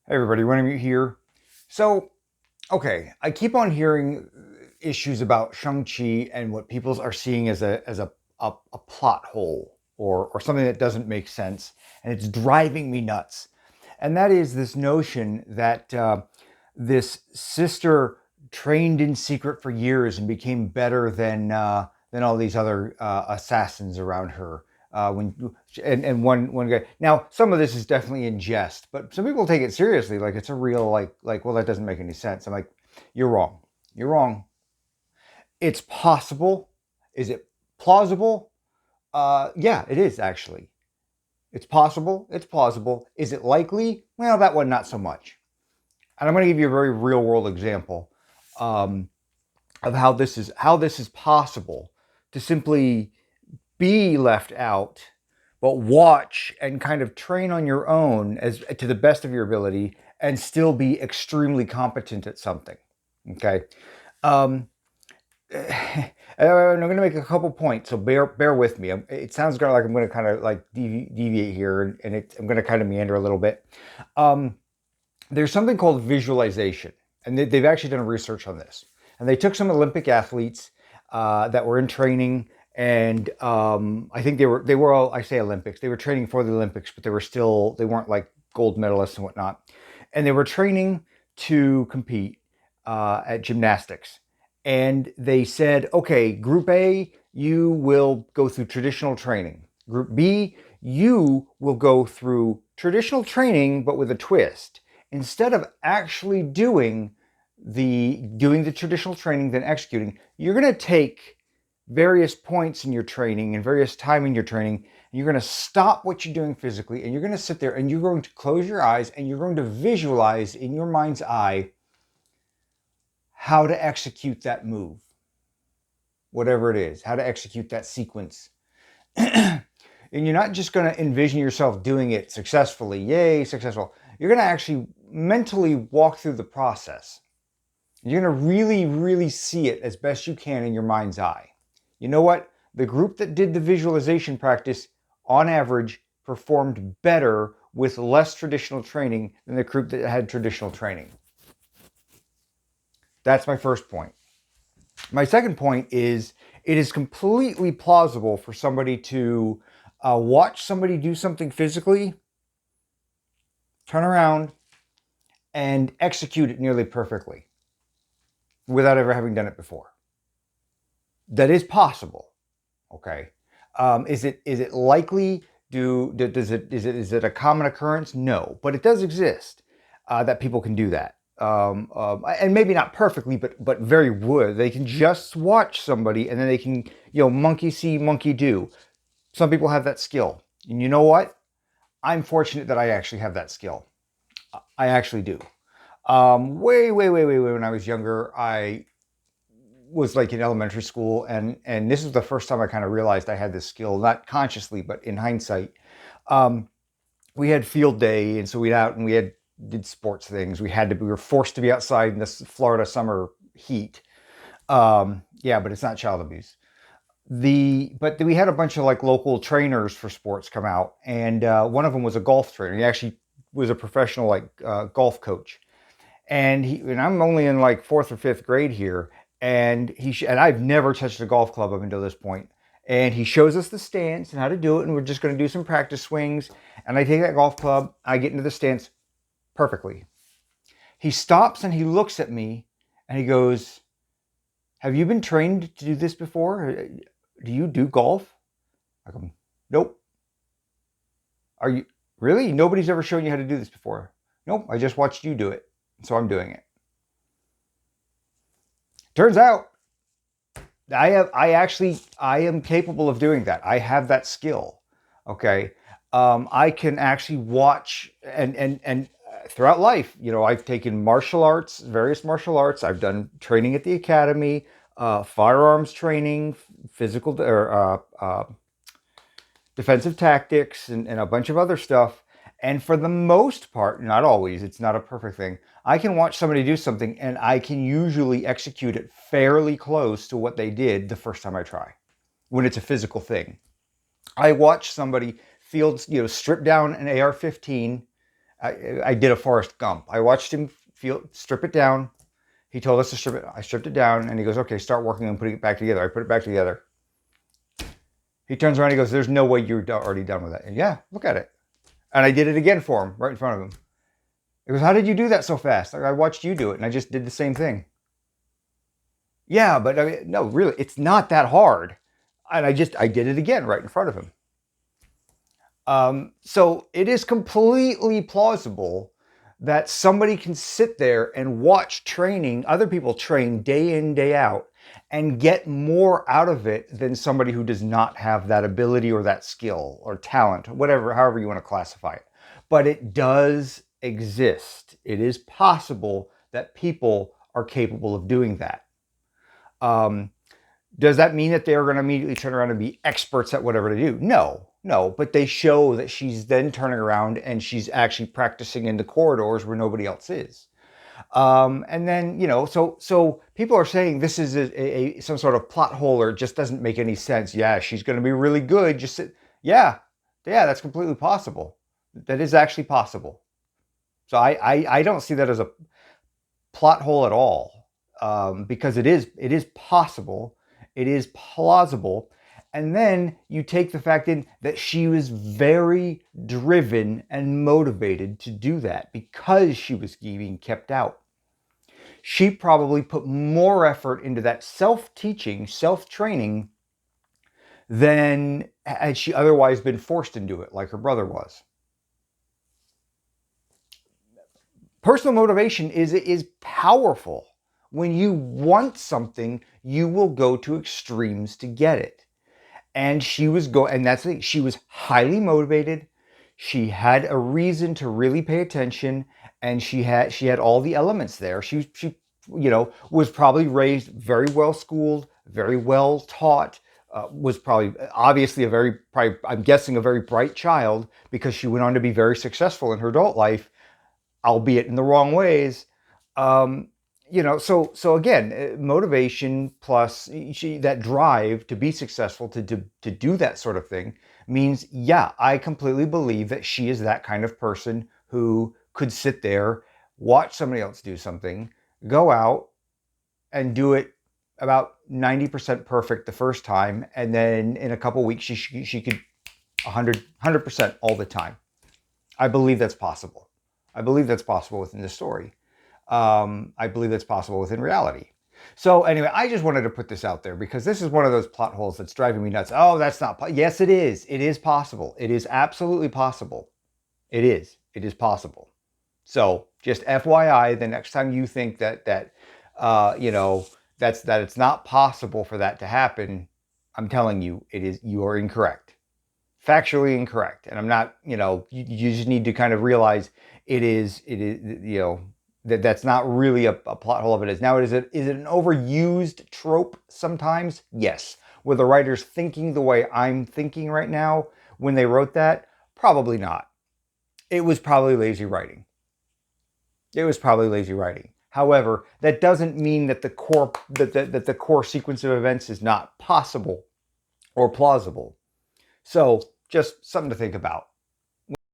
Hey everybody, Winnemute here. So, okay, I keep on hearing issues about Shang-Chi and what people are seeing as a plot hole or something that doesn't make sense, and it's driving me nuts. And that is this notion that this sister trained in secret for years and became better than all these other assassins around her. When and one guy. Now, some of this is definitely in jest, but some people take it seriously, like it's a real well, that doesn't make any sense. I'm like, you're wrong. You're wrong. It's possible. Is it plausible? Yeah, it is actually. It's possible. It's plausible. Is it likely? Well, that one not so much. And I'm going to give you a very real world example um, of how this is possible to simply be left out, but watch and kind of train on your own as to the best of your ability and still be extremely competent at something. Okay. Um, I'm going to make a couple points, so bear with me. It sounds kind of like I'm going to kind of like deviate here, and I'm going to kind of meander a little bit. Um, there's something called visualization, and they've actually done research on this. And they took some Olympic athletes that were in training, and I think they were all, I say Olympics. They were training for the Olympics, but they weren't like gold medalists and whatnot. And they were training to compete at gymnastics. And they said, okay, Group A, you will go through traditional training. Group B, you will go through traditional training, but with a twist. Instead of actually doing the traditional training, then executing, you're going to take various points in your training and various time in your training, and you're going to stop what you're doing physically, and you're going to sit there and you're going to close your eyes and you're going to visualize in your mind's eye how to execute that move, whatever it is, how to execute that sequence. And you're not just going to envision yourself doing it successfully, yay, successful. You're going to actually mentally walk through the process. You're going to really, really see it as best you can in your mind's eye. You know what? The group that did the visualization practice, on average, performed better with less traditional training than the group that had traditional training. That's my first point. My second point is it is completely plausible for somebody to watch somebody do something physically, turn around, and execute it nearly perfectly without ever having done it before. That is possible. Okay. Is it likely? Is it a common occurrence? No, but it does exist that people can do that. And maybe not perfectly, but very would. They can just watch somebody and then they can, monkey see, monkey do. Some people have that skill. And you know what? I'm fortunate that I actually have that skill. I actually do. Way, way, way, way, way when I was younger, I was like in elementary school, and this was the first time I kind of realized I had this skill, not consciously, but in hindsight. We had field day, and so we did sports things. We were forced to be outside in this Florida summer heat. Yeah, but it's not child abuse. But we had a bunch of like local trainers for sports come out, and one of them was a golf trainer. He actually was a professional golf coach, and I'm only in like fourth or fifth grade here, and and I've never touched a golf club up until this point. And he shows us the stance and how to do it, and we're just going to do some practice swings. And I take that golf club, I get into the stance perfectly. He stops and he looks at me, and he goes, "Have you been trained to do this before? Do you do golf?" I go, "Nope." "Are you really? Nobody's ever shown you how to do this before?" "Nope, I just watched you do it, so I'm doing it." Turns out I am capable of doing that. I have that skill. Okay. I can actually watch and throughout life, I've taken martial arts, various martial arts. I've done training at the academy, firearms training, physical or defensive tactics, and a bunch of other stuff. And for the most part, not always, it's not a perfect thing. I can watch somebody do something and I can usually execute it fairly close to what they did the first time I try when it's a physical thing. I watch somebody strip down an AR-15 I did a Forrest Gump. I watched him strip it down. He told us to strip it. I stripped it down, and he goes, "Okay, start working on putting it back together." I put it back together. He turns around, and he goes, "There's no way you're already done with it." And yeah, look at it. And I did it again for him, right in front of him. He goes, "How did you do that so fast?" Like, I watched you do it, and I just did the same thing. Yeah, but I mean, no, really, it's not that hard. And I did it again right in front of him. So it is completely plausible that somebody can sit there and watch training, other people train day in, day out, and get more out of it than somebody who does not have that ability or that skill or talent, whatever, however you want to classify it. But it does exist. It is possible that people are capable of doing that. Does that mean that they're going to immediately turn around and be experts at whatever they do? No, but they show that she's then turning around and she's actually practicing in the corridors where nobody else is. And then, so people are saying this is some sort of plot hole or it just doesn't make any sense. Yeah, she's going to be really good. Yeah, that's completely possible. That is actually possible. So I don't see that as a plot hole at all, because it is possible. It is plausible. And then you take the fact in that she was very driven and motivated to do that because she was being kept out. She probably put more effort into that self-teaching, self-training than had she otherwise been forced into it like her brother was. Personal motivation is powerful. When you want something, you will go to extremes to get it. And she was she was highly motivated. She had a reason to really pay attention, and she had all the elements there. She was probably raised very well schooled, very well taught, was probably obviously I'm guessing a very bright child, because she went on to be very successful in her adult life, albeit in the wrong ways. So again, motivation plus that drive to be successful, to do that sort of thing, means, yeah, I completely believe that she is that kind of person who could sit there, watch somebody else do something, go out and do it about 90% perfect the first time, and then in a couple weeks she could 100% all the time. I believe that's possible. I believe that's possible within the story. I believe that's possible within reality. So anyway, I just wanted to put this out there because this is one of those plot holes that's driving me nuts. Oh, that's not, yes, it is. It is possible. It is absolutely possible. It is possible. So just FYI, the next time you think that it's not possible for that to happen, I'm telling you, you are incorrect. Factually incorrect. And I'm not, you just need to kind of realize it is, that's not really a plot hole of it is. Now, is it an overused trope sometimes? Yes. Were the writers thinking the way I'm thinking right now when they wrote that? Probably not. It was probably lazy writing. However, that doesn't mean that the core sequence of events is not possible or plausible. So just something to think about.